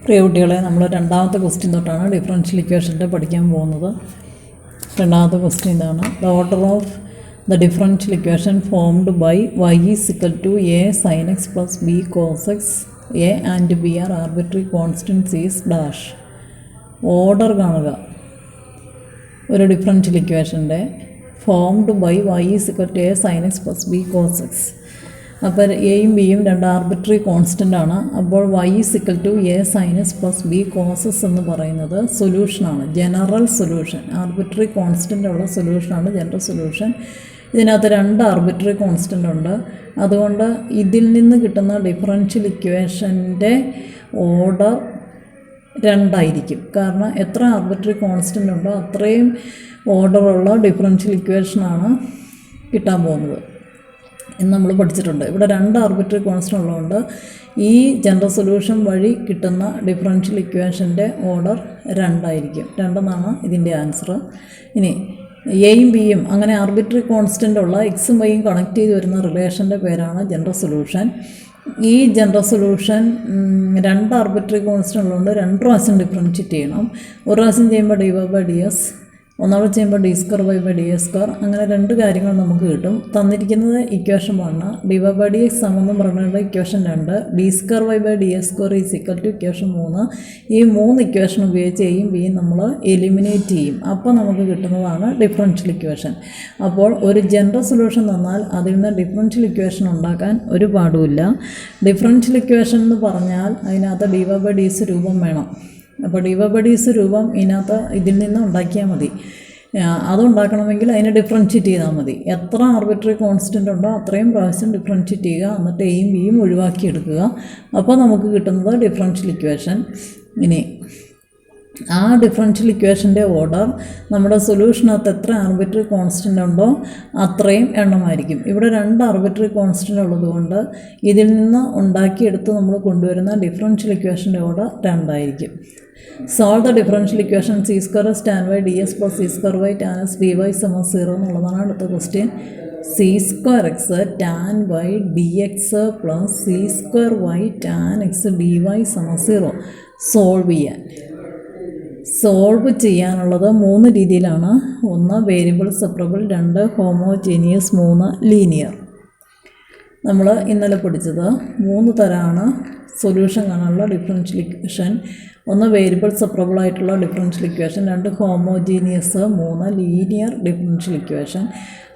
പ്രിയ കുട്ടികളെ, നമ്മൾ രണ്ടാമത്തെ ക്വസ്റ്റ്യൻ തൊട്ടാണ് ഡിഫറൻഷ്യൽ ഇക്വേഷൻ്റെ പഠിക്കാൻ പോകുന്നത്. രണ്ടാമത്തെ ക്വസ്റ്റ്യൻ ഇതാണ്: the order of the differential equation formed by y is equal to a sin x plus b cos x a and b are arbitrary constants is dash. Order കാണുക. ഒരു differential ഇക്വേഷൻ്റെ formed by y is equal to a sin x plus b cos x. അപ്പോൾ എയും ബിയും രണ്ട് arbitrary constant ആണ്. അപ്പോൾ y is equal to a sin x plus b cos x എന്ന് പറയുന്നത് സൊല്യൂഷനാണ്, ജനറൽ സൊല്യൂഷൻ. ആർബിട്രറി കോൺസ്റ്റൻ്റ് ഉള്ള സൊല്യൂഷനാണ് ജനറൽ സൊല്യൂഷൻ. ഇതിനകത്ത് രണ്ട് ആർബിട്രറി കോൺസ്റ്റൻ്റ് ഉണ്ട്. അതുകൊണ്ട് ഇതിൽ നിന്ന് കിട്ടുന്ന ഡിഫറൻഷ്യൽ ഇക്വേഷൻ്റെ ഓർഡർ രണ്ടായിരിക്കും. കാരണം എത്ര ആർബിട്രറി കോൺസ്റ്റൻ്റ് ഉണ്ടോ അത്രയും ഓർഡറുള്ള ഡിഫറൻഷ്യൽ ഇക്വേഷനാണ് കിട്ടാൻ പോകുന്നത് എന്ന് നമ്മൾ പഠിച്ചിട്ടുണ്ട്. ഇവിടെ രണ്ട് ആർബിട്രറി കോൺസ്റ്റൻ്റ് ഉള്ളതുകൊണ്ട് ഈ ജനറൽ സൊല്യൂഷൻ വഴി കിട്ടുന്ന ഡിഫറൻഷ്യൽ ഇക്വേഷൻ്റെ ഓർഡർ രണ്ടായിരിക്കും. രണ്ടെന്നാണ് ഇതിൻ്റെ ആൻസർ. ഇനി എയും ബിയും അങ്ങനെ ആർബിട്രറി കോൺസ്റ്റൻ്റ് ഉള്ള എക്സും വൈയും കണക്ട് ചെയ്ത് വരുന്ന റിലേഷൻ്റെ പേരാണ് ജനറൽ സൊല്യൂഷൻ. ഈ ജനറൽ സൊല്യൂഷൻ രണ്ട് ആർബിട്രറി കോൺസ്റ്റൻ്റ് ഉള്ളതുകൊണ്ട് രണ്ട് പ്രാവശ്യം ഡിഫറൻഷ്യേറ്റ് ചെയ്യണം. ഒരു പ്രാവശ്യം ചെയ്യുമ്പോൾ d y by d x, ഒന്നാമത് ചെയ്യുമ്പോൾ d square y by d x square. അങ്ങനെ രണ്ട് കാര്യങ്ങൾ നമുക്ക് കിട്ടും. തന്നിരിക്കുന്നത് equation 1, d y by d x സമമെന്ന് പറഞ്ഞിട്ട് equation 2, d square y by d x square is equal to equation 3. ഈ മൂന്ന് ഇക്വേഷൻ ഉപയോഗിച്ച് എയും ബിയും നമ്മൾ എലിമിനേറ്റ് ചെയ്യും. അപ്പോൾ നമുക്ക് കിട്ടുന്നതാണ് ഡിഫറൻഷ്യൽ ഇക്വേഷൻ. അപ്പോൾ ഒരു ജനറൽ സൊല്യൂഷൻ തന്നാൽ അതിൽ നിന്ന് ഡിഫറൻഷ്യൽ ഇക്വേഷൻ ഉണ്ടാക്കാൻ ഒരു പാടുമില്ല. ഡിഫറൻഷ്യൽ ഇക്വേഷൻ എന്ന് പറഞ്ഞാൽ അതിനകത്ത് d y by d x രൂപം വേണം. അപ്പോൾ d y by d x രൂപം ഇതിനകത്ത് ഇതിൽ നിന്ന് ഉണ്ടാക്കിയാൽ മതി. അതുണ്ടാക്കണമെങ്കിൽ അതിനെ ഡിഫറൻഷ്യേറ്റ് ചെയ്താൽ മതി. എത്ര ആർബിട്രറി കോൺസ്റ്റൻ്റ് ഉണ്ടോ അത്രയും പ്രാവശ്യം ഡിഫറൻഷ്യേറ്റ് ചെയ്യുക, എന്നിട്ട് എയും ബിയും ഒഴിവാക്കിയെടുക്കുക. അപ്പോൾ നമുക്ക് കിട്ടുന്നത് ഡിഫറൻഷ്യൽ ഇക്വേഷൻ. ഇനി ആ ഡിഫറൻഷ്യൽ ഇക്വേഷൻ്റെ ഓർഡർ നമ്മുടെ സൊല്യൂഷനകത്ത് എത്ര ആർബിട്രറി കോൺസ്റ്റൻ്റ് ഉണ്ടോ അത്രയും എണ്ണമായിരിക്കും. ഇവിടെ രണ്ട് ആർബിട്രറി കോൺസ്റ്റൻ്റ് ഉള്ളതുകൊണ്ട് ഇതിൽ നിന്ന് ഉണ്ടാക്കിയെടുത്ത് നമ്മൾ കൊണ്ടുവരുന്ന ഡിഫറൻഷ്യൽ ഇക്വേഷൻ്റെ ഓർഡർ രണ്ടായിരിക്കും. Solve the differential equation C square x tan y d S plus C square y tan S d y സമം 0 എന്നുള്ളതാണ് അടുത്ത question. Sec square x tan y d x plus C square y tan x d y സമം 0 solve ചെയ്യാനുള്ളത് മൂന്ന് രീതിയിലാണ്. 1 variable separable, 2 homogeneous, 3 linear. നമ്മൾ ഇന്നലെ പഠിച്ചത് 3 തരമാണ് സൊല്യൂഷൻ കാണാനുള്ള ഡിഫറൻഷ്യൽ ഇക്വേഷൻ. 1 വേരിയബിൾ സെപ്പറബിൾ ആയിട്ടുള്ള differential equation, 2 homogeneous, 3 linear differential equation.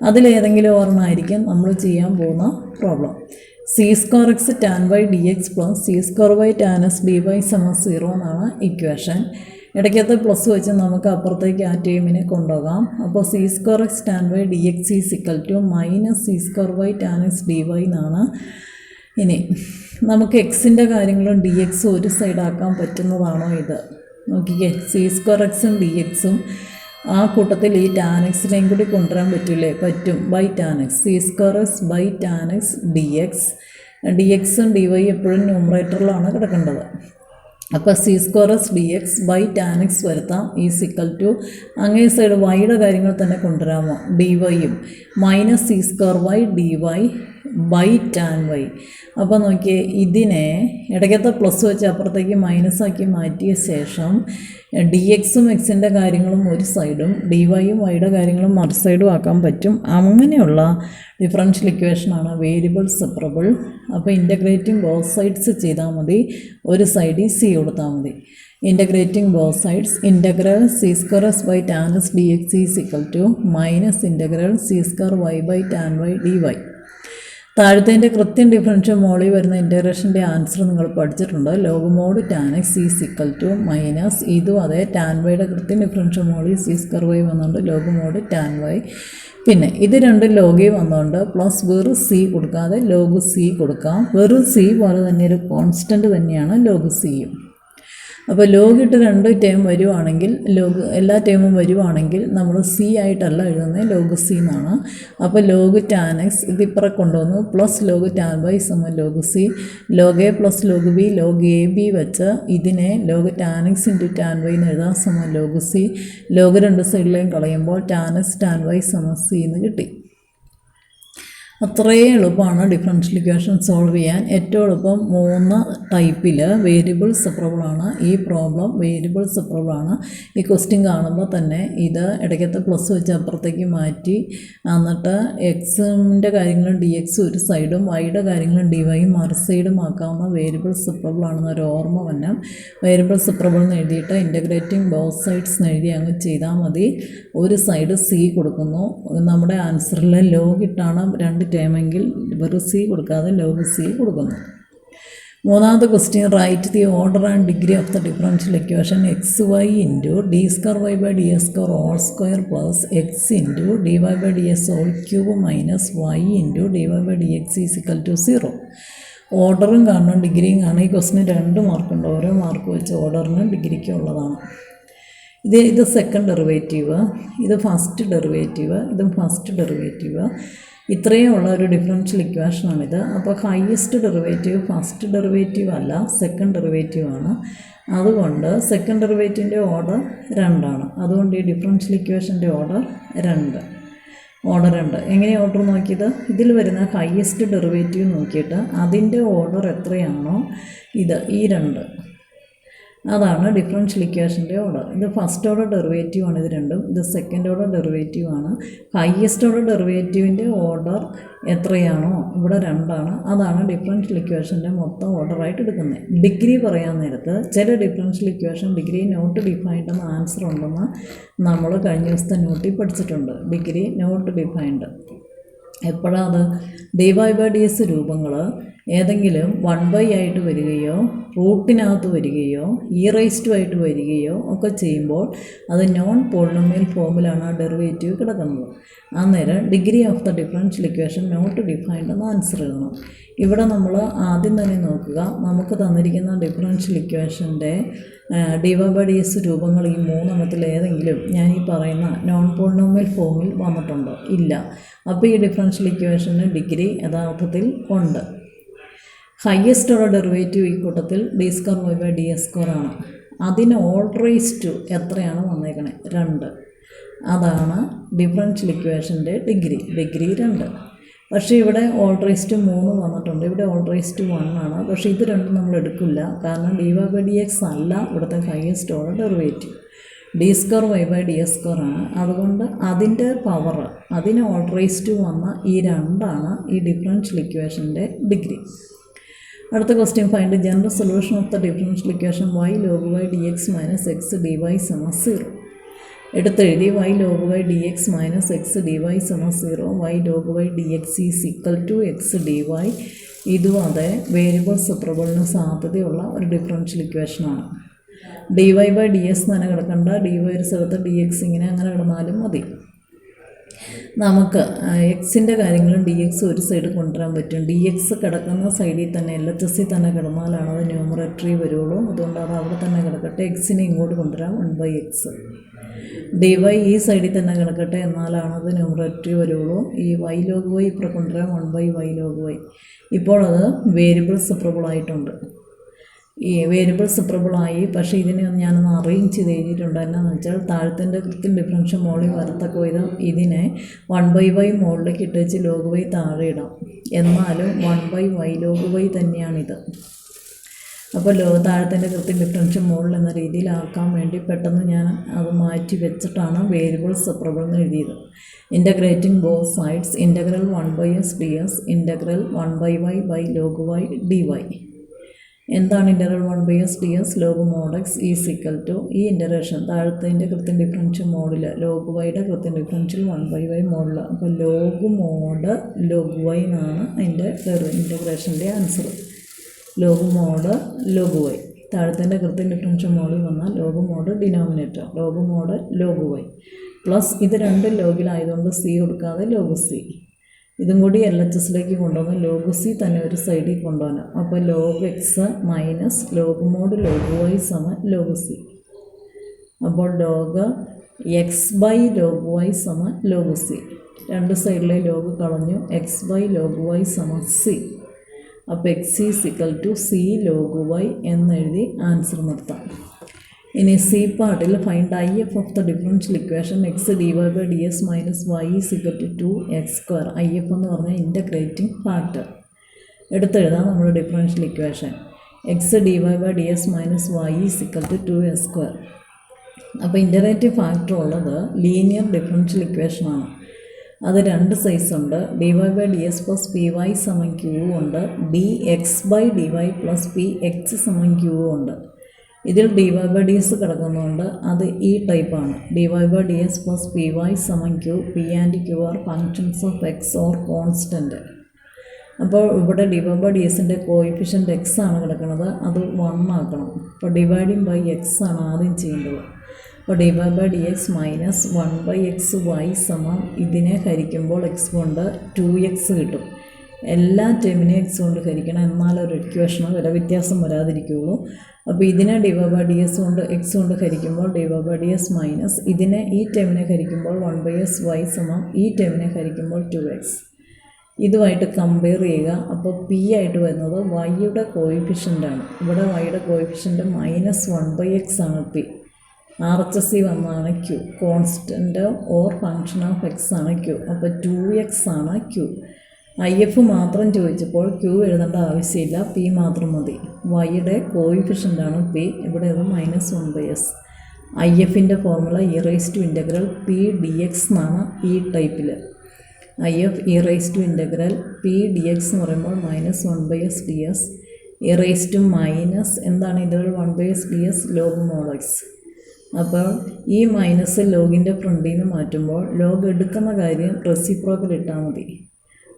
അതിലേതെങ്കിലും ഒരെണ്ണമായിരിക്കും നമ്മൾ ചെയ്യാൻ പോകുന്ന problem. Sec square x tan y d x plus C square y tan S d y സമം 0 എന്നാണ് ഇക്വേഷൻ. ഇടയ്ക്കത്തെ പ്ലസ് വെച്ച് നമുക്ക് അപ്പുറത്തേക്ക് ആ ടേമിനെ കൊണ്ടുപോകാം. അപ്പോൾ c square x tan y d x is equal to minus c square y tan x d y എന്നാണ്. ഇനി നമുക്ക് എക്സിൻ്റെ കാര്യങ്ങളും ഡി എക്സും ഒരു സൈഡാക്കാൻ പറ്റുന്നതാണോ ഇത് നോക്കിക്കേ. സി സ്ക്വയർ എക്സും ഡി എക്സും ആ കൂട്ടത്തിൽ ഈ ടാൻ എക്സിനെയും കൂടി കൊണ്ടുവരാൻ പറ്റില്ലേ? പറ്റും. By tan x, c square x by tan x d x. D എക്സും ഡി വൈ എപ്പോഴും ന്യൂമറേറ്ററിലാണ് കിടക്കേണ്ടത്. അപ്പോൾ c square s d x by tan x വരുത്താം ഈസ് ഇക്വൽ ടു അങ്ങേ സൈഡ് വൈയുടെ കാര്യങ്ങൾ തന്നെ കൊണ്ടുവരാമോ? ഡി വൈയും minus c square y d y by tan y. അപ്പോൾ നോക്കിയേ, ഇതിനെ ഇടയ്ക്കത്തെ പ്ലസ് വെച്ച് അപ്പുറത്തേക്ക് മൈനസാക്കി മാറ്റിയ ശേഷം ഡി എക്സും എക്സിൻ്റെ കാര്യങ്ങളും ഒരു സൈഡും ഡി വൈയും വൈയുടെ കാര്യങ്ങളും മറു സൈഡും ആക്കാൻ പറ്റും. അങ്ങനെയുള്ള ഡിഫറൻഷ്യൽ ഇക്വേഷനാണ് വേരിയബിൾ സെപ്പറബിൾ. അപ്പോൾ ഇൻ്റഗ്രേറ്റിംഗ് ബോത്ത് സൈഡ്സ് ചെയ്താൽ മതി, ഒരു സൈഡിൽ സി കൊടുത്താൽ മതി. Integrating both sides integral c square s by tan S d x is equal to minus integral c square y by tan y d y. താഴത്തേൻ്റെ കൃത്യം differential മോളിൽ വരുന്ന ഇൻ്റഗ്രേഷൻ്റെ ആൻസർ നിങ്ങൾ പഠിച്ചിട്ടുണ്ട്. Log mod tan x is equal to minus ഇതും അതേ tan വൈയുടെ കൃത്യം ഡിഫറൻഷ്യൽ മോളിൽ സി സ്ക്വയർ വൈ വന്നുകൊണ്ട് ലോഗ് മോഡ് ടാൻ വൈ. പിന്നെ ഇത് രണ്ടും ലോഗിൽ വന്നുകൊണ്ട് പ്ലസ് വെറും സി കൊടുക്കാതെ ലോഗ് സി കൊടുക്കാം. വെറും സി പോലെ തന്നെ ഒരു കോൺസ്റ്റൻറ്റ് തന്നെയാണ് ലോഗ് സിയും. അപ്പോൾ ലോഗ് ഇട്ട് രണ്ട് ടേം വരുവാണെങ്കിൽ, ലോഗ് എല്ലാ ടേമും വരുവാണെങ്കിൽ നമ്മൾ സി ആയിട്ടല്ല എഴുതുന്നത്, ലോഗ് സി എന്നാണ്. അപ്പോൾ ലോഗ് ടാൻ എക്സ് ഇതിപ്പുറ കൊണ്ടുവന്നു പ്ലസ് ലോഗ് ടാൻ വൈ സമം log c. Log a plus log b log a b വെച്ച് ഇതിനെ log tan x into tan y എന്ന് എഴുതാം സമം ലോഗ് സി. ലോഗ് രണ്ട് സൈഡിലേയും കളയുമ്പോൾ ടാൻ എക്സ് ടാൻ വൈ സമം സി എന്ന് കിട്ടി. അത്രയും എളുപ്പമാണ് ഡിഫറൻഷ്യൽ ഇക്വേഷൻ സോൾവ് ചെയ്യാൻ. ഏറ്റവും എളുപ്പം 3 ടൈപ്പിൽ വേരിയബിൾ സെപ്പറബിളാണ്. ഈ പ്രോബ്ലം വേരിയബിൾ സെപ്പറബിളാണ്. ഈ ക്വസ്റ്റ്യൻ കാണുമ്പോൾ തന്നെ ഇത് ഇടയ്ക്കത്തെ പ്ലസ് വെച്ച് അപ്പുറത്തേക്ക് മാറ്റി എന്നിട്ട് എക്സിൻ്റെ കാര്യങ്ങളും ഡി എക്സ് ഒരു സൈഡും വൈയുടെ കാര്യങ്ങളും ഡി വൈയും മറു സൈഡും ആക്കാവുന്ന വേരിയബിൾ സെപ്പറബിളാണെന്ന് ഒരു ഓർമ്മ വന്നാൽ വേരിയബിൾ സെപ്പറബിൾ എന്ന് എഴുതിയിട്ട് ഇൻ്റഗ്രേറ്റിംഗ് ബോത്ത് സൈഡ്സ് എന്ന് എഴുതി അങ്ങ് ചെയ്താൽ മതി. ഒരു സൈഡ് സി കൊടുക്കുന്നു. നമ്മുടെ ആൻസറിൽ ലോഗ് ഇട്ടാണ് 2 ടേമെങ്കിൽ വെറും സി കൊടുക്കാതെ ലോഗ് സി കൊടുക്കുന്നു. മൂന്നാമത്തെ question, write the order and degree of the differential equation x y into d square y by d x square whole square plus x into d y by d x whole cube minus y into d y by d x is equal to 0. ഓർഡറും കാണണം ഡിഗ്രിയും കാണണം. ഈ ക്വസ്റ്റിന് 2 മാർക്കുണ്ട്. ഓരോ mark വെച്ച് ഓർഡറിനും ഡിഗ്രിക്കും ഉള്ളതാണ്. ഇത് സെക്കൻഡ് ഡെറിവേറ്റീവ്, ഇത് ഫസ്റ്റ് ഡെറിവേറ്റീവ്, ഇതും ഫസ്റ്റ് ഡെറിവേറ്റീവ്. ഇത്രയും ഉള്ള ഒരു ഡിഫറൻഷ്യൽ ഇക്വേഷനാണിത്. അപ്പോൾ ഹയസ്റ്റ് ഡെറിവേറ്റീവ് ഫസ്റ്റ് ഡെറിവേറ്റീവ് അല്ല, സെക്കൻഡ് ഡെറിവേറ്റീവ് ആണ്. അതുകൊണ്ട് സെക്കൻഡ് ഡെറിവേറ്റീവിൻ്റെ ഓർഡർ 2 ആണ്. അതുകൊണ്ട് ഈ ഡിഫറൻഷ്യൽ ഇക്വേഷൻ്റെ ഓർഡർ 2. എങ്ങനെയാണ് ഓർഡർ നോക്കിയത്? ഇതിൽ വരുന്ന ഹയസ്റ്റ് ഡെറിവേറ്റീവ് നോക്കിയിട്ട് അതിൻ്റെ ഓർഡർ എത്രയാണോ ഈ 2, അതാണ് ഡിഫറൻഷ്യൽ ഇക്വേഷൻ്റെ ഓർഡർ. ഇത് ഫസ്റ്റ് ഓർഡർ ഡെറിവേറ്റീവ് ആണ് ഇത് രണ്ടും. ഇത് സെക്കൻഡ് ഓർഡർ ഡെറിവേറ്റീവ് ആണ്. ഹയസ്റ്റ് ഓർഡർ ഡെറിവേറ്റീവിൻ്റെ ഓർഡർ എത്രയാണോ ഇവിടെ 2 ആണ്. അതാണ് ഡിഫറൻഷ്യൽ ഇക്വേഷൻ്റെ മൊത്തം ഓർഡറായിട്ട് എടുക്കുന്നത്. ഡിഗ്രി പറയാൻ നേരത്ത് ചില differential equation degree not defined എന്ന ആൻസർ ഉണ്ടെന്ന് നമ്മൾ കഴിഞ്ഞ ദിവസത്തെ നോട്ടിൽ പഠിച്ചിട്ടുണ്ട്. ഡിഗ്രി നോട്ട് ഡിഫൈൻഡ് എപ്പോഴാണ് അത്? D y by d S രൂപങ്ങൾ ഏതെങ്കിലും 1/, ആയിട്ട് വരികയോ റൂട്ടിനകത്ത് വരികയോ റൈസ് ടു ആയിട്ട് വരികയോ ഒക്കെ ചെയ്യുമ്പോൾ അത് നോൺ പോളിനോമിയൽ ഫോമിലാണ് ആ ഡെറിവേറ്റീവ് കിടക്കുന്നത്. അന്നേരം degree of the differential equation not defined എന്ന് ആൻസർ എഴുതണം. ഇവിടെ നമ്മൾ ആദ്യം തന്നെ നോക്കുക, നമുക്ക് തന്നിരിക്കുന്ന ഡിഫറൻഷ്യൽ ഇക്വേഷൻ്റെ d y by d S രൂപങ്ങൾ ഈ 3 എണ്ണത്തിൽ ഏതെങ്കിലും ഞാൻ ഈ പറയുന്ന നോൺ പോളിനോമിയൽ ഫോമിൽ വന്നിട്ടുണ്ടോ? ഇല്ല. അപ്പോൾ ഈ ഡിഫറൻഷ്യൽ ഇക്വേഷന് ഡിഗ്രി യഥാർത്ഥത്തിൽ ഉണ്ട്. ഹയസ്റ്റ് ഓർഡർ ഡെറിവേറ്റീവ് ഈ കൂട്ടത്തിൽ d square y by d x square ആണ്. അതിന് ഓൾ റൈസ് ടു എത്രയാണ് വന്നേക്കണേ? 2. അതാണ് ഡിഫറൻഷ്യൽ ഇക്വേഷൻ്റെ ഡിഗ്രി 2. പക്ഷേ ഇവിടെ ഓൾ റൈസ് ടു 3 വന്നിട്ടുണ്ട്. ഇവിടെ ഓൾ റൈസ് ടു 1 ആണ്. പക്ഷേ ഇത് രണ്ടും നമ്മൾ എടുക്കില്ല. കാരണം d y by d x അല്ല ഇവിടുത്തെ highest order derivative. D square y by d x square ആണ്. അതുകൊണ്ട് അതിൻ്റെ പവർ അതിന് ഓൾ റൈസ് ടു വന്ന ഈ 2 ആണ് ഈ ഡിഫറൻഷ്യൽ ഇക്വേഷൻ്റെ ഡിഗ്രി. അടുത്ത question, find general solution of the differential equation y log y d x minus x d y സമ 0. എടുത്തെഴുതി y log y d x minus x d y സമ 0, y log y d x is equal to x d y. ഇതും അതെ variable സെപ്പറബിളിന് സാധ്യതയുള്ള ഒരു differential ഇക്വേഷനാണ്. D y by d s തന്നെ കിടക്കണ്ട, ഡി വൈ ഒരു സ്ഥലത്ത് ഡി എക്സ് ഇങ്ങനെ അങ്ങനെ കിടന്നാലും മതി. നമുക്ക് എക്സിൻ്റെ കാര്യങ്ങളും ഡി എക്സ് ഒരു സൈഡ് കൊണ്ടുവരാൻ പറ്റും. ഡി എക്സ് കിടക്കുന്ന സൈഡിൽ തന്നെ LHS തന്നെ കിടന്നാലാണ് അത് ന്യൂമറേറ്ററി വരുള്ളൂ. അതുകൊണ്ട് അത് അവിടെ തന്നെ കിടക്കട്ടെ. എക്സിനെ ഇങ്ങോട്ട് കൊണ്ടുവരാം 1/x. ഡി വൈ ഈ സൈഡിൽ തന്നെ കിടക്കട്ടെ, എന്നാലാണ് അത് ന്യൂമറേറ്ററി വരുള്ളൂ. ഈ വൈ ലോഗ് വൈ ഇപ്പോൾ കൊണ്ടുവരാം 1/y ലോഗ് വൈ. ഇപ്പോൾ അത് വേരിയബിൾ സെപ്പറബിൾ ആയിട്ടുണ്ട്. ഈ വേരിയബിൾ സെപ്പറബിളായി. പക്ഷേ ഇതിനെ ഞാനൊന്ന് അറേഞ്ച് ചെയ്ത് എഴുതിയിട്ടുണ്ട്. എന്നാന്ന് വെച്ചാൽ താഴത്തിൻ്റെ കൃത്യം ഡിഫറൻഷ്യൽ മോളിൽ വരത്തക്ക വിധം ഇതിനെ 1/y മുകളിലേക്ക് ഇട്ട് വെച്ച് ലോഗ് വൈ താഴെ ഇടാം. എന്നാലും 1/y ലോഗ് വൈ തന്നെയാണിത്. അപ്പോൾ താഴത്തിൻ്റെ കൃത്യം ഡിഫറൻഷ്യൽ മോളിൽ എന്ന രീതിയിലാക്കാൻ വേണ്ടി പെട്ടെന്ന് ഞാൻ അത് മാറ്റി വെച്ചിട്ടാണ് വേരിയബിൾ സെപ്പറബിൾ എന്ന് എഴുതിയത്. Integrating both sides integral 1/s ds integral 1/y by log y dy. എന്താണ് integral 1/s ds? Log mod x is equal to ഈ ഇൻ്റഗ്രേഷൻ താഴത്തിൻ്റെ കൃത്യം ഡിഫറൻഷ്യൽ മോഡിൽ ലോഗ് വൈയുടെ കൃത്യം ഡിഫറൻഷ്യൽ 1/y മോഡിൽ. അപ്പോൾ ലോഗ് മോഡ് ലോഗ് വൈ എന്നാണ് അതിൻ്റെ ഇൻ്റഗ്രേഷൻ്റെ answer. Log mod log y താഴത്തിൻ്റെ കൃത്യം ഡിഫറൻഷ്യൽ മോഡിൽ വന്നാൽ log mod denominator log mod log y plus ഇത് 2 ലോഗിലായതുകൊണ്ട് സി കൊടുക്കാതെ ലോഗ് സി. ഇതും കൂടി LHSലേക്ക് കൊണ്ടുവന്ന് ലോഗ് സി തന്നെ ഒരു സൈഡിൽ കൊണ്ടുപോകണം. അപ്പോൾ log x minus log mod log y സമ ലോഗ് സി. അപ്പോൾ log x by log y സമ ലോഗ് സി. 2 സൈഡിലെ ലോഗ് കളഞ്ഞു. എക്സ് ബൈ ലോഗ് വൈ സമ സി. അപ്പോൾ x is equal to c log y എന്നെഴുതി ആൻസർ നിർത്താം. ഇനി സി പാർട്ടിൽ find I F of the differential equation x d y by d S minus y is equal to 2x². I F എന്ന് പറഞ്ഞാൽ integrating factor എടുത്തെഴുതാം നമ്മൾ differential equation x d y by d S minus y is equal to 2x². അപ്പോൾ integrative factor ഉള്ളത് linear differential ഇക്വേഷനാണ്. അത് രണ്ട് സൈസ് ഉണ്ട്. D y by d S plus p y സമം ക്യൂ ഉണ്ട്. D x by d y plus p x സമം ക്യൂ ഉണ്ട്. ഇതിൽ d y by d x കിടക്കുന്നുണ്ട്. അത് ഈ ടൈപ്പാണ്. D y by d S plus p y സമം q. P and q are functions of x or constant. അപ്പോൾ ഇവിടെ ഡി വൈ ബൈ ഡി എസിൻ്റെ കോയിഫിഷ്യൻ്റ് എക്സ് ആണ് കിടക്കുന്നത്. അത് 1 ആക്കണം. അപ്പോൾ ഡിവൈഡിങ് ബൈ എക്സ് ആണ് ആദ്യം ചെയ്യേണ്ടത്. അപ്പോൾ d y by d x minus 1/xy സമം ഇതിനെ ഹരിക്കുമ്പോൾ എക്സ് കൊണ്ട് 2x കിട്ടും. എല്ലാ ടേമിനെയും എക്സ് കൊണ്ട് ഹരിക്കണം, എന്നാലൊരു ഇക്വേഷന് വില വ്യത്യാസം വരാതിരിക്കുകയുള്ളൂ. അപ്പോൾ ഇതിനെ d y by d x കൊണ്ട് എക്സ് കൊണ്ട് ഹരിക്കുമ്പോൾ d y by d S minus ഇതിനെ ഈ ടേമിനെ ഹരിക്കുമ്പോൾ 1/sy സമം ഈ ടേമിനെ ഹരിക്കുമ്പോൾ 2x. ഇതുമായിട്ട് കമ്പയർ ചെയ്യുക. അപ്പോൾ പി ആയിട്ട് വരുന്നത് വൈയുടെ കോയിഫിഷ്യൻ്റാണ്. ഇവിടെ വൈയുടെ കോയിഫിഷ്യൻ്റ് -1/x ആണ് p. R H S c വന്നതാണ് q. Constant or function of x ആണ് ക്യൂ. അപ്പോൾ 2x ആണ് ക്യൂ. ഐ എഫ് മാത്രം ചോദിച്ചപ്പോൾ ക്യൂ എഴുതേണ്ട ആവശ്യമില്ല, പി മാത്രം മതി. വൈയുടെ കോയിഫിഷ്യൻ്റാണ് പി. ഇവിടെ അത് -1/s. ഐ എഫിൻ്റെ formula e⁻∫ p d X എന്നാണ് ഈ ടൈപ്പിൽ. I F e⁻∫ p d X എന്ന് പറയുമ്പോൾ -1/s ഡി എസ്. എന്താണ് ഇതിൽ 1/s d s log mod X. അപ്പോൾ ഈ മൈനസ് ലോഗിൻ്റെ ഫ്രണ്ടിൽ നിന്ന് മാറ്റുമ്പോൾ ലോഗ് എടുക്കുന്ന കാര്യം റെസിപ്രോക്കൽ ഇട്ടാൽ മതി.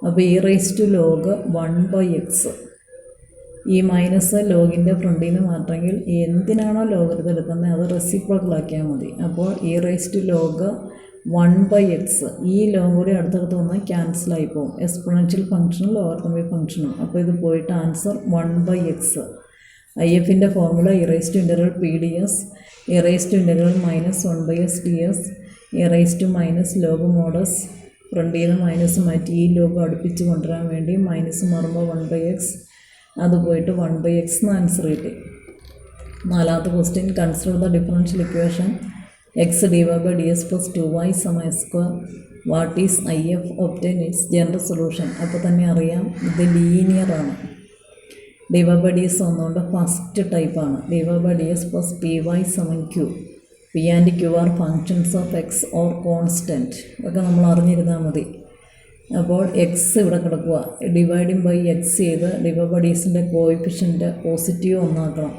അപ്പോൾ e⁻log 1/x. ഈ മൈനസ് ലോഗിൻ്റെ ഫ്രണ്ടിൽ നിന്ന് മാറ്റമെങ്കിൽ എന്തിനാണോ ലോഗരിതം എടുക്കുന്നത് അത് റെസിപ്രോക്കലാക്കിയാൽ മതി. അപ്പോൾ e⁻log 1/x. ഈ ലോഗ് കൂടി അടുത്തടുത്ത് വന്നാൽ ക്യാൻസലായി പോകും. എക്സ്പോണൻഷ്യൽ ഫംഗ്ഷനും ലോഗരിതമിക് ഫംഗ്ഷനും. അപ്പോൾ ഇത് പോയിട്ട് ആൻസർ 1/x. ഐ എഫിൻ്റെ formula e⁻∫ p D S, e⁻∫−1/s D S, e⁻− log ഫ്രണ്ടിൽ നിന്ന് മൈനസ് മാറ്റി ഈ ലോഗ് അടുപ്പിച്ച് കൊണ്ടുവരാൻ വേണ്ടി മൈനസ് മാറുമ്പോൾ 1/x. അത് പോയിട്ട് 1/x എന്ന് ആൻസർ കിട്ടി. നാലാമത്തെ question consider the differential equation x d y by d S plus 2y സമം x². What is I F obtain its general solution. അപ്പോൾ തന്നെ അറിയാം ഇത് ലീനിയറാണ്. D y by d s വന്നുകൊണ്ട് ഫസ്റ്റ് ടൈപ്പാണ്. D y by d S plus p y സമം q. P and q are functions of x or constant. ഇതൊക്കെ നമ്മൾ അറിഞ്ഞിരുന്നാൽ മതി. അപ്പോൾ എക്സ് ഇവിടെ കിടക്കുക. ഡിവൈഡിങ് ബൈ എക്സ് ചെയ്ത് ഡി വൈ ബൈ ഡി എസിൻ്റെ കോയിഫിഷ്യൻ്റ് പോസിറ്റീവ് 1 ആക്കണം.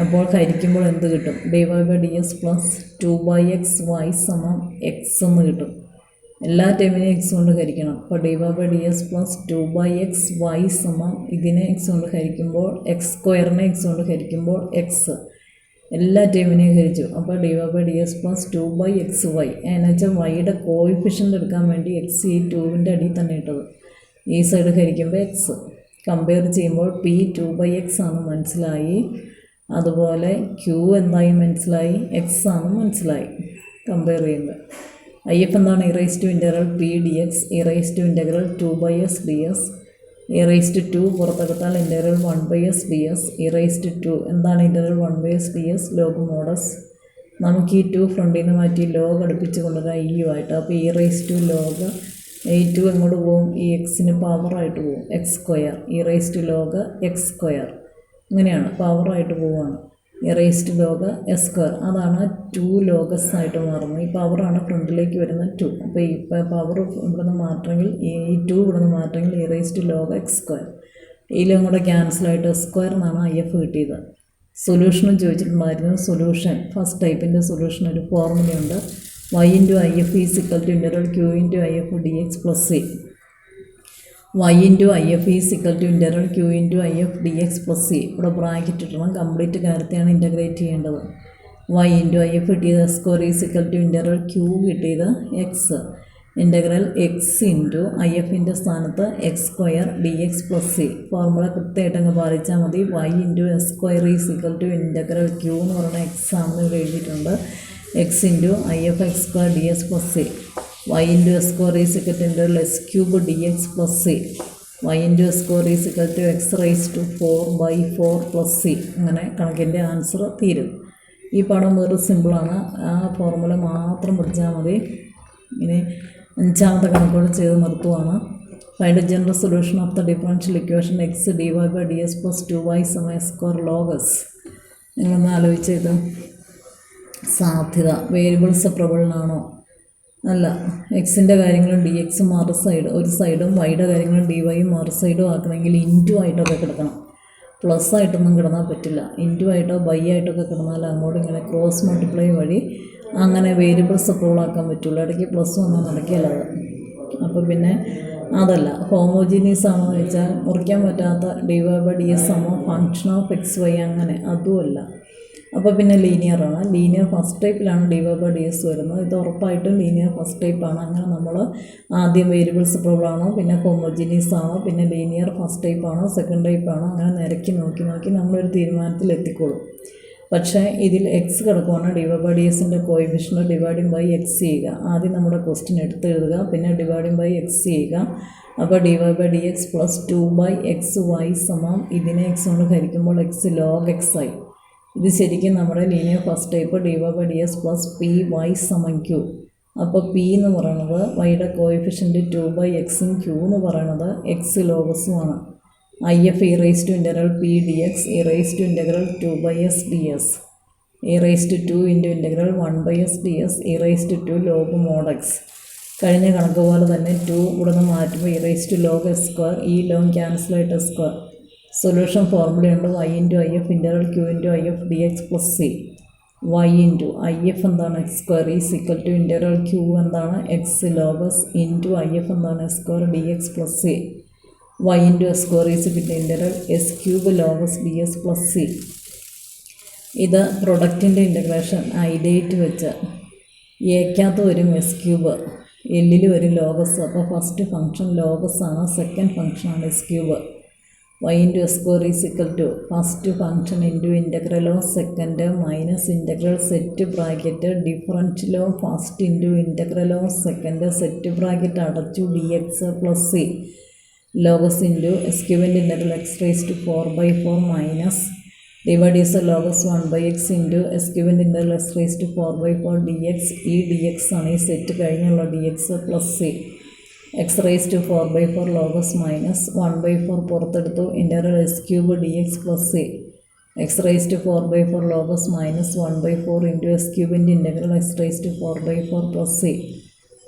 അപ്പോൾ ഹരിക്കുമ്പോൾ എന്ത് കിട്ടും? D y by d S plus 2/xy സമം എക്സ് എന്ന് കിട്ടും. എല്ലാ ടൈമിനെയും എക്സ് കൊണ്ട് ഹരിക്കണം. അപ്പോൾ d y by d S plus 2/xy സമം ഇതിനെ എക്സ് കൊണ്ട് ഹരിക്കുമ്പോൾ x²നെ എക്സ് കൊണ്ട് ഹരിക്കുമ്പോൾ എക്സ്. എല്ലാ ടൈമിനെയും ഹരിച്ചു. അപ്പോൾ d y by d S plus 2/xy. എന്നുവെച്ചാൽ വൈയുടെ കോയിഫിഷ്യൻ്റ് എടുക്കാൻ വേണ്ടി എക്സ് ഈ 2ൻ്റെ അടിയിൽ തന്നെ ഇട്ടത്. ഈ സൈഡ് ഹരിക്കുമ്പോൾ എക്സ്. കമ്പയർ ചെയ്യുമ്പോൾ പി 2/x ആണ് മനസ്സിലായി. അതുപോലെ ക്യൂ എന്തായി മനസ്സിലായി, എക്സ് ആണ് മനസ്സിലായി കമ്പയർ ചെയ്യുമ്പോൾ. ഐ എഫ് എന്താണ്? e⁻∫ p d x, e⁻∫ 2/s d s, e⁻2 പുറത്തെടുത്താൽ integral 1/s d s. e⁻2 എന്താണ്? Integral 1/s d s log mod s. നമുക്ക് ഈ 2 ഫ്രണ്ടിൽ നിന്ന് മാറ്റി ലോഗ് അടുപ്പിച്ച് കൊണ്ടുവരാം ഈ ആയിട്ട്. അപ്പോൾ e⁻log ഈ 2 എങ്ങോട്ട് പോകും? ഈ എക്സിന് പവറായിട്ട് പോകും, x². e⁻log x². അങ്ങനെയാണ് പവറായിട്ട് പോവുകയാണ്. e⁻log s². അതാണ് 2 logS ആയിട്ട് മാറുന്നത്. ഈ പവറാണ് ഫ്രണ്ടിലേക്ക് വരുന്ന 2. അപ്പോൾ ഈ പവർ ഇവിടെ നിന്ന് മാറ്റമെങ്കിൽ ഈ 2 ഇവിടെ നിന്ന് മാറ്റമെങ്കിൽ e⁻log x². ഇതിലും കൂടെ ക്യാൻസലായിട്ട് s² എന്നാണ് ഐ എഫ് കിട്ടിയത്. സൊല്യൂഷനും ചോദിച്ചിട്ടുണ്ടായിരുന്നു. സൊല്യൂഷൻ ഫസ്റ്റ് ടൈപ്പിൻ്റെ സൊല്യൂഷൻ ഒരു ഫോർമുലയുണ്ട്. y × IF = q × IF dx plus c. y × IF = q × IF dx plus c. ഇവിടെ ബ്രാക്കറ്റ് ഇട്ടണം. കംപ്ലീറ്റ് കാര്യത്തെയാണ് ഇൻ്റഗ്രേറ്റ് ചെയ്യേണ്ടത്. y × IF കിട്ടിയത് s² q കിട്ടിയത് x. ഇൻ്റഗ്രൽ x × IFൻ്റെ സ്ഥാനത്ത് x² dx plus c. Formula കൃത്യമായിട്ട് അങ്ങ് പാലിച്ചാൽ മതി. y × s² q എന്ന് പറയുന്ന x ആണെന്ന് ഇവിടെ എഴുതിയിട്ടുണ്ട്. x × IF x² dx plus c. y × s² s³ dx plus c. y × s² x⁻⁴/4 plus c. അങ്ങനെ കണക്കിൻ്റെ ആൻസർ തീരും. ഈ പാഠം വേറെ സിമ്പിളാണ്, ആ ഫോർമുല മാത്രം പഠിച്ചാൽ മതി. ഇനി 5ാമത്തെ കണക്കോട് ചെയ്ത് നിർത്തുവാണ്. Find the general solution of the differential equation x d y by d S plus 2y square log s. നിങ്ങളൊന്ന് ആലോചിച്ച് ഇത്. സാധ്യത വേരിയബിൾ സെപ്പറബിളിനാണോ? അല്ല. എക്സിൻ്റെ കാര്യങ്ങളും ഡി എക്സും മറു സൈഡ് ഒരു സൈഡും വൈയുടെ കാര്യങ്ങളും ഡി വൈയും മറു സൈഡും ആക്കണമെങ്കിൽ ഇൻറ്റു ആയിട്ടൊക്കെ കിടക്കണം. പ്ലസ് ആയിട്ടൊന്നും കിടന്നാൽ പറ്റില്ല. ഇൻറ്റു ആയിട്ടോ ബൈ ആയിട്ടൊക്കെ കിടന്നാൽ അങ്ങോട്ട് ഇങ്ങനെ ക്രോസ് മൾട്ടിപ്ലൈ വഴി അങ്ങനെ വേരിയബിൾ സെപ്പറബിൾ ആക്കാൻ പറ്റുള്ളൂ. ഇടയ്ക്ക് പ്ലസ് ഒന്നും നടക്കില്ല അത്. അപ്പോൾ പിന്നെ അതല്ല. ഹോമോജീനിയസ് ആണോ എന്ന് വെച്ചാൽ മുറിക്കാൻ പറ്റാത്ത d y by d s സമോ ഫങ്ഷൻ ഓഫ് എക്സ് വൈ, അങ്ങനെ അതുമല്ല. അപ്പോൾ പിന്നെ ലീനിയറാണ്. ലീനിയർ ഫസ്റ്റ് ടൈപ്പിലാണ് d y by d s വരുന്നത്. ഇത് ഉറപ്പായിട്ടും ലീനിയർ ഫസ്റ്റ് ടൈപ്പാണ്. അങ്ങനെ നമ്മൾ ആദ്യം വേരിയബിൾ സെപ്പറബിൾ ആണോ, പിന്നെ ഹോമോജീനിയസ് ആണോ, പിന്നെ ലീനിയർ ഫസ്റ്റ് ടൈപ്പാണോ സെക്കൻഡ് ടൈപ്പാണോ, അങ്ങനെ നിരക്കി നോക്കി നമ്മളൊരു തീരുമാനത്തിൽ എത്തിക്കോളും. പക്ഷേ ഇതിൽ എക്സ് കിടക്കുവാണ്. ഡി വൈ ബൈ ഡി എസിൻ്റെ കോഎഫിഷ്യൻ്റ് ഡിവൈഡിങ് ബൈ എക്സ് ചെയ്യുക. ആദ്യം നമ്മുടെ ക്വസ്റ്റ്യൻ എടുത്ത് എഴുതുക, പിന്നെ ഡിവൈഡിങ് ബൈ എക്സ് ചെയ്യുക. അപ്പോൾ d y by d x plus 2/xy സമം ഇതിനെ എക്സ് കൊണ്ട് ഹരിക്കുമ്പോൾ എക്സ് ലോഗ് എക്സ് ആയി. ഇത് ശരിക്കും നമ്മുടെ linear first type d y by d S plus py സമം q. അപ്പോൾ p എന്ന് പറയുന്നത് വൈയുടെ കോഎഫിഷ്യൻ്റ് 2/x q എന്ന് പറയുന്നത് X ലോഗസുമാണ്. IF e raised to integral p dx e raised to integral 2/s ds e raised to 2 into integral 1/s ds e raised to 2 log mod x. കഴിഞ്ഞ കണക്ക് പോലെ തന്നെ 2 ഇവിടെ നിന്ന് മാറ്റുമ്പോൾ e raised to log s square, ഈ long cancel ആയിട്ട് square. Solution ഫോർമുലയുണ്ട് y into IF integral q into IF dx plus c. y into IF എന്താണ് x square is equal to integral q എന്താണ് എക്സ് ലോഗസ് ഇൻറ്റു IF എന്താണ് s square dx plus c. y into s square is equal to integral s cube log s ds plus c. ഇത് പ്രൊഡക്റ്റിൻ്റെ integration ഐഡേറ്റ് വെച്ച് എക്കകത്ത് വരും S cube, എല്ലിൽ വരും ലോഗസ്. അപ്പോൾ first function ലോഗസ് ആണ്, second ഫംഗ്ഷനാണ് s cube. y into s square is equal to first function into integral of second minus integral set bracket differential of first into integral of second set bracket അടച്ചു dx plus c log s into s ക്യൂബിൻ്റെ integral x raise to 4/4 minus divide is log s 1/x into s ക്യൂബിൻ്റെ integral x raise to 4/4 dx. ഈ dx ആണ് ഈ set കഴിഞ്ഞുള്ള dx plus c. X raise to 4/4 log s minus 1/4 പുറത്തെടുത്തു integral s cube dx plus c. X raise to 4/4 log s minus 1/4 into s ക്യൂബിൻ്റെ integral x raise to 4/4 plus c.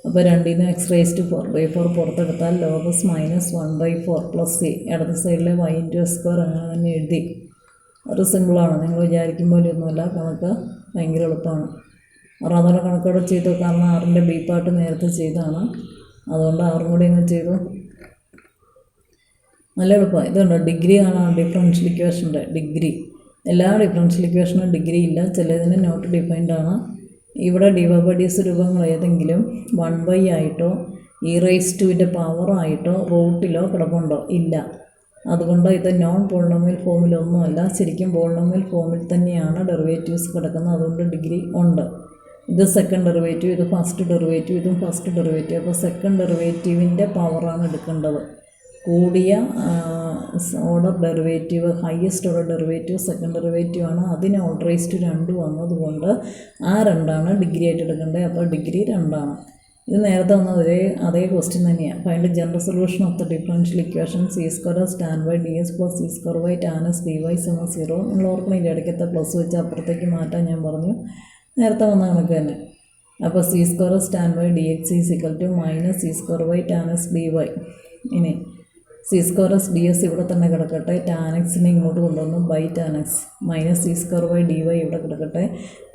അപ്പോൾ രണ്ടിൽ നിന്ന് x raise to 4/4 പുറത്തെടുത്താൽ log s minus 1/4 plus c. ഇടത് സൈഡിലെ y into s square അങ്ങനെ തന്നെ എഴുതി. ഒരു സിമ്പിളാണ്, നിങ്ങൾ വിചാരിക്കും പോലെ ഒന്നുമല്ല. കണക്ക് ഭയങ്കര എളുപ്പമാണ്. 6ാമത്തെ കണക്കോടെ ചെയ്തു, കാരണം 6ൻ്റെ ബി പാർട്ട് നേരത്തെ ചെയ്തതാണ്, അതുകൊണ്ട് 6 കൂടി അങ്ങ് ചെയ്തു. നല്ല എളുപ്പമാണ്. ഇതുണ്ട് ഡിഗ്രി ആണ് ഡിഫറൻഷ്യൽ ഇക്വേഷൻ്റെ ഡിഗ്രി. എല്ലാ ഡിഫറൻഷ്യൽ ഇക്വേഷനും ഡിഗ്രി ഇല്ല, ചിലതിന് നോട്ട് ഡിഫൈൻഡ് ആണ്. ഇവിടെ d y by d S രൂപങ്ങൾ ഏതെങ്കിലും 1/, ആയിട്ടോ ഇ റേസ് ടുവിൻ്റെ പവറായിട്ടോ റൂട്ടിലോ കിടപ്പുണ്ടോ? ഇല്ല. അതുകൊണ്ട് ഇത് നോൺ പോളിനോമിയൽ ഫോമിലൊന്നുമല്ല, ശരിക്കും പോളിനോമിയൽ ഫോമിൽ തന്നെയാണ് ഡെറിവേറ്റീവ്സ് കിടക്കുന്നത്. അതുകൊണ്ട് ഡിഗ്രി ഉണ്ട്. ഇത് സെക്കൻഡ് ഡെറിവേറ്റീവ്, ഇത് ഫസ്റ്റ് ഡെറിവേറ്റീവ്, ഇതും ഫസ്റ്റ് ഡെറിവേറ്റീവ്. അപ്പോൾ സെക്കൻഡ് ഡെറിവേറ്റീവിൻ്റെ പവറാണ് എടുക്കേണ്ടത്. കൂടിയ order derivative, highest order derivative second derivative ആണ്. അതിന് ഓർഡർ റേസ് ടു 2 വന്നതുകൊണ്ട് ആ 2ആണ് ഡിഗ്രി ആയിട്ട് എടുക്കേണ്ടത്. അപ്പോൾ ഡിഗ്രി 2ആണ്. ഇത് നേരത്തെ വന്ന അതേ ക്വസ്റ്റ്യൻ തന്നെയാണ്. Find general solution of the differential equation C square tan by d S plus C square by tan S d y സമം 0. നിങ്ങൾ ഓർക്കണില്ല, ഇടയ്ക്കത്തെ പ്ലസ് വെച്ച് അപ്പുറത്തേക്ക് മാറ്റാൻ ഞാൻ പറഞ്ഞു, നേരത്തെ വന്ന കണക്ക് തന്നെ. അപ്പോൾ c square tan by d x is equal to minus c square by tan S d y. ഇനി c square s d s ഇവിടെ തന്നെ കിടക്കട്ടെ, ടാൻ എക്സിനെ ഇങ്ങോട്ട് കൊണ്ടുവന്നു by tan x minus c square by d y ഇവിടെ കിടക്കട്ടെ,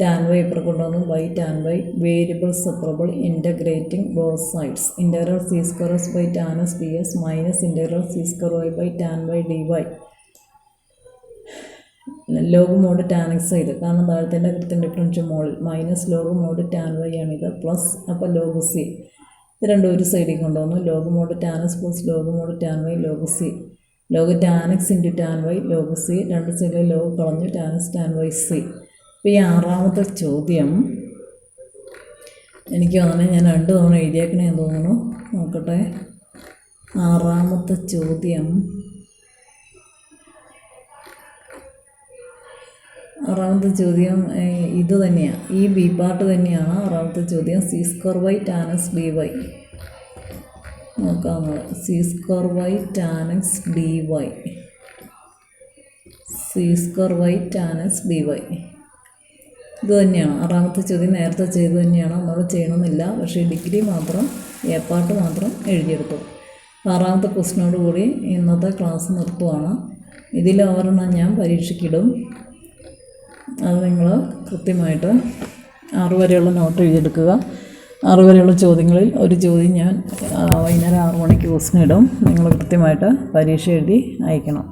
tan y ഇവിടെ കൊണ്ടുവന്നു by tan y. Variable separable integrating both sides. Integral c square s by tan S d S minus integral c square y by tan y d y. Log mod tan x ഇത്, കാരണം താഴത്തിൻ്റെ കൃത്യം differential മോഡിൽ minus log mod tan y ആണിത് plus. അപ്പോൾ log c ഇത് രണ്ടും ഒരു സൈഡിൽ കൊണ്ടുവന്നു. Log mod tan x plus log mod tan y log c. Log tan x into tan y log c. രണ്ട് സൈഡിൽ ലോഗ് കളഞ്ഞു tan x tan y c. അപ്പോൾ ഈ 6ാമത്തെ ചോദ്യം എനിക്ക് തോന്നണേ ഞാൻ 2 തവണ എഴുതിയേക്കണേന്ന് തോന്നുന്നു. നോക്കട്ടെ. 6ാമത്തെ ചോദ്യം ആറാമത്തെ ചോദ്യം ഇത് തന്നെയാണ്, ഈ ബി പാർട്ട് തന്നെയാണ് ആറാമത്തെ ചോദ്യം. C square by tan x d y നോക്കാവുന്നത്. C square by tan x d y, c square by tan x d y ഇത് തന്നെയാണ് ആറാമത്തെ ചോദ്യം. നേരത്തെ ചെയ്ത് തന്നെയാണ്, നമ്മൾ ചെയ്യണമെന്നില്ല. പക്ഷേ ഡിഗ്രി മാത്രം എ പാർട്ട് മാത്രം എഴുതിയെടുത്തു. ആറാമത്തെ ക്വസ്റ്റിനോട് കൂടി ഇന്നത്തെ ക്ലാസ് നിർത്തുവാണ്. ഇതിൽ ഒരെണ്ണം ഞാൻ പരീക്ഷയ്ക്കിടും. അത് നിങ്ങൾ കൃത്യമായിട്ട് 6 വരെയുള്ള നോട്ട് എഴുതിയെടുക്കുക. 6 വരെയുള്ള ചോദ്യങ്ങളിൽ ഒരു ചോദ്യം ഞാൻ വൈകുന്നേരം 6 മണിക്ക് ക്വസ്റ്റിനിടും. നിങ്ങൾ കൃത്യമായിട്ട് പരീക്ഷ എഴുതി അയക്കണം.